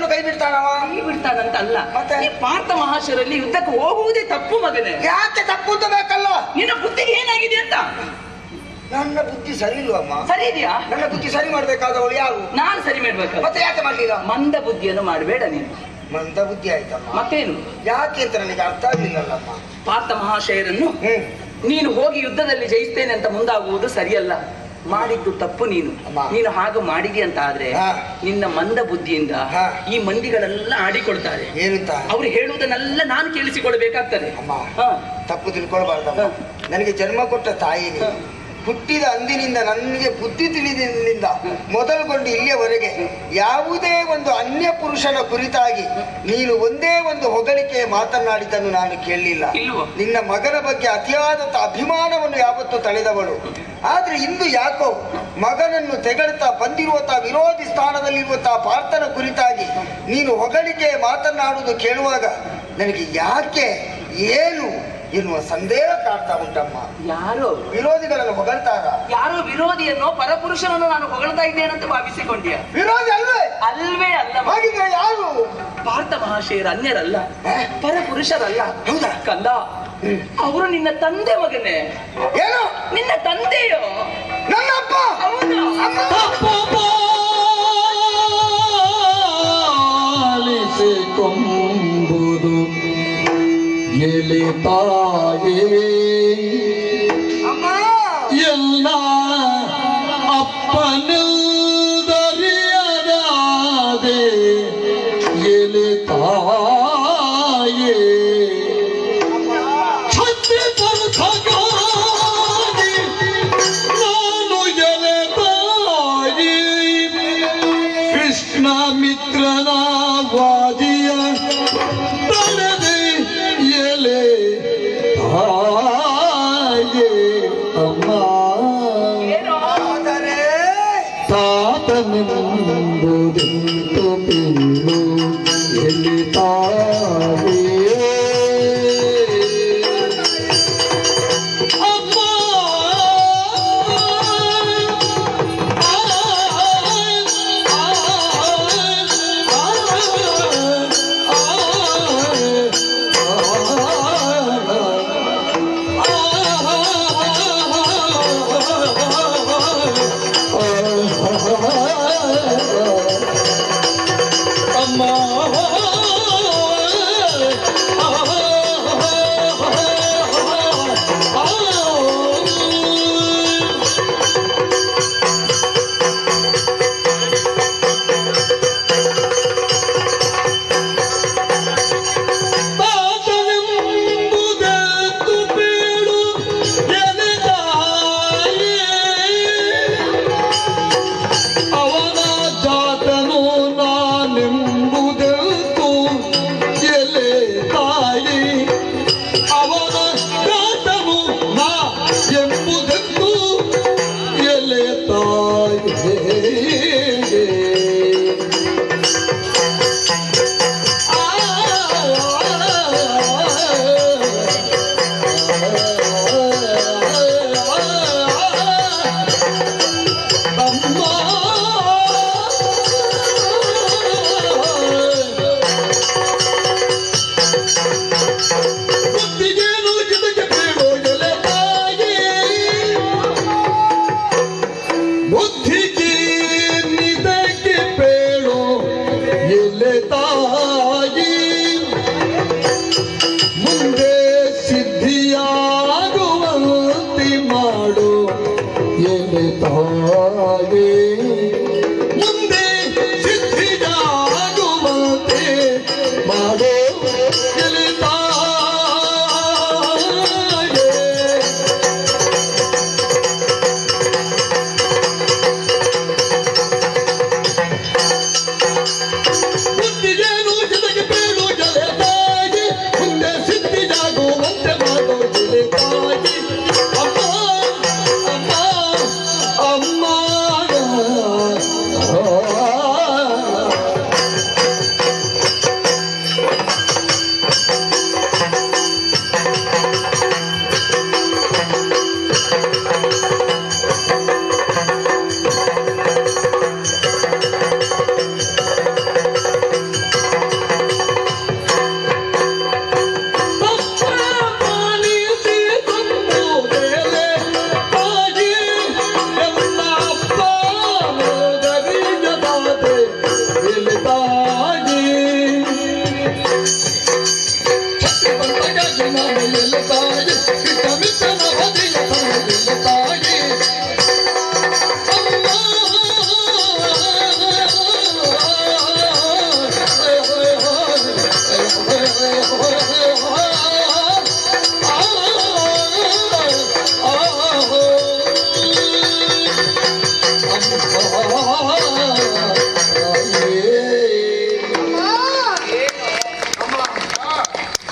ನನ್ನನ್ನು ಕೈ ಬಿಡ್ತಾನವ? ಕೈ ಬಿಡ್ತಾನಂತ ಅಲ್ಲ, ಮತ್ತೆ ಈ ಪಾರ್ಥ ಮಹಾಶರಲ್ಲಿ ಯುದ್ಧಕ್ಕೆ ಹೋಗುವುದೇ ತಪ್ಪು ಮಗನೇ. ಯಾಕೆ ತಪ್ಪು ಅಂತ ಬೇಕಲ್ಲ? ನಿನ್ನ ಬುದ್ಧಿಗೆ ಏನಾಗಿದೆ ಅಂತ. ನನ್ನ ಬುದ್ಧಿ ಸರಿ ಇಲ್ವಮ್ಮ? ಸರಿ ಇದೆಯಾ? ನನ್ನ ಬುದ್ಧಿ ಸರಿ ಮಾಡ್ಬೇಕಾದವಳು ಯಾರು? ನಾನು ಸರಿ ಮಾಡ್ಬೇಕು. ಮತ್ತೆ ಯಾಕೆ ಮಾಡ್ಲಿಲ್ಲ? ಮಂದ ಬುದ್ಧಿಯನ್ನು ಮಾಡಬೇಡ ನೀನು. ಮಂದ ಬುದ್ಧಿ ಆಯ್ತಮ್ಮ. ಮತ್ತೇನು ಯಾಕೆ ಅಂತ ನನಗೆ ಅರ್ಥ ಆಗ್ಲಿಲ್ಲಲ್ಲಮ್ಮ. ಪಾರ್ಥ ಮಹಾಶಯರನ್ನು ನೀನು ಹೋಗಿ ಯುದ್ಧದಲ್ಲಿ ಜಯಿಸ್ತೇನೆ ಅಂತ ಮುಂದಾಗುವುದು ಸರಿಯಲ್ಲ. ಮಾಡಿದ್ದು ತಪ್ಪು. ನೀನು ಹಾಗೆ ಮಾಡಿದಿ ಅಂತ ಆದ್ರೆ ನಿನ್ನ ಮಂದ ಬುದ್ಧಿಯಿಂದ ಈ ಮಂದಿಗಳೆಲ್ಲ ಆಡಿಕೊಳ್ತಾರೆ. ಏನಂತ? ಅವ್ರು ಹೇಳುವುದನ್ನೆಲ್ಲ ನಾನು ಕೇಳಿಸಿಕೊಳ್ಬೇಕಾಗ್ತದೆ. ತಪ್ಪು ತಿಳ್ಕೊಳ್ಬಾರ್ದಮ್ಮ. ನನಗೆ ಜನ್ಮ ಕೊಟ್ಟ ತಾಯಿ, ಹುಟ್ಟಿದ ಅಂದಿನಿಂದ ನನಗೆ ಬುದ್ಧಿ ತಿಳಿದಿನಿಂದ ಮೊದಲುಗೊಂಡು ಇಲ್ಲಿಯವರೆಗೆ ಯಾವುದೇ ಒಂದು ಅನ್ಯ ಪುರುಷನ ಕುರಿತಾಗಿ ನೀನು ಒಂದೇ ಒಂದು ಹೊಗಳಿಕೆ ಮಾತನಾಡಿದ್ದನ್ನು ನಾನು ಕೇಳಲಿಲ್ಲ. ನಿನ್ನ ಮಗನ ಬಗ್ಗೆ ಅತಿಯಾದಂತ ಅಭಿಮಾನವನ್ನು ಯಾವತ್ತೂ ತಳೆದವಳು. ಆದ್ರೆ ಇಂದು ಯಾಕೋ ಮಗನನ್ನು ತೆಗಳ್ತಾ ಬಂದಿರುವಂತಹ ವಿರೋಧಿ ಸ್ಥಾನದಲ್ಲಿರುವಂತಹ ಪಾರ್ಥನ ಕುರಿತಾಗಿ ನೀನು ಹೊಗಳಿಕೆ ಮಾತನಾಡುವುದು ಕೇಳುವಾಗ ನನಗೆ ಯಾಕೆ ಏನು ಎನ್ನುವ ಸಂದೇಹ ಕಾಡ್ತಾ ಉಂಟಮ್ಮ. ಯಾರೋ ವಿರೋಧಿಗಳನ್ನು ಹೊಗಳ್ತಾರ? ಯಾರೋ ವಿರೋಧಿಯನ್ನು ಪರಪುರುಷನನ್ನು ನಾನು ಹೊಗಳ್ತಾ ಇದ್ದೇನಂತ ಭಾವಿಸಿಕೊಂಡ್ಯ? ವಿರೋಧಿ ಅಲ್ವೇ? ಅಲ್ವೇ ಅಲ್ಲ. ಹಾಗಿದ್ರೆ ಯಾರು? ಪಾರ್ಥ ಮಹಾಶಯರು ಅನ್ಯರಲ್ಲ, ಪರಪುರುಷರಲ್ಲ. ಹೌದಾ ಕಂದ? ಅವರು ನಿನ್ನ ತಂದೆ ಮಗನೇ. ಏನು? ನಿನ್ನ ತಂದೆಯೋ? ನನ್ನಪ್ಪ. ಕೊಂಬುದು ಎಲೆ ತಾಯೇ ಎಲ್ಲ ಅಪ್ಪನಿಲ್ದರಿಯದಾದೆ ಎಲೆ ತಾಯೇ ಛತ್ರಿ ಪರಥಗಾಗಿ ನಾನು ಎಲೆ ತಾಯಿ ಕೃಷ್ಣ ಮಿತ್ರನ ವಾದಿಯ ತಲೆದೆ ಎಲೆ ತಾಯೇ ಅಮ್ಮ ತಾತನೆಂಬುದೆಂತು ಪಿಲ್ಲು ಎಲೆ ತಾಯೇ ಬುದ್ಧಿಗೆ ನಿದಕ್ಕೆ ಬೇಡೋ ಎಲೆ ತಾಯಿ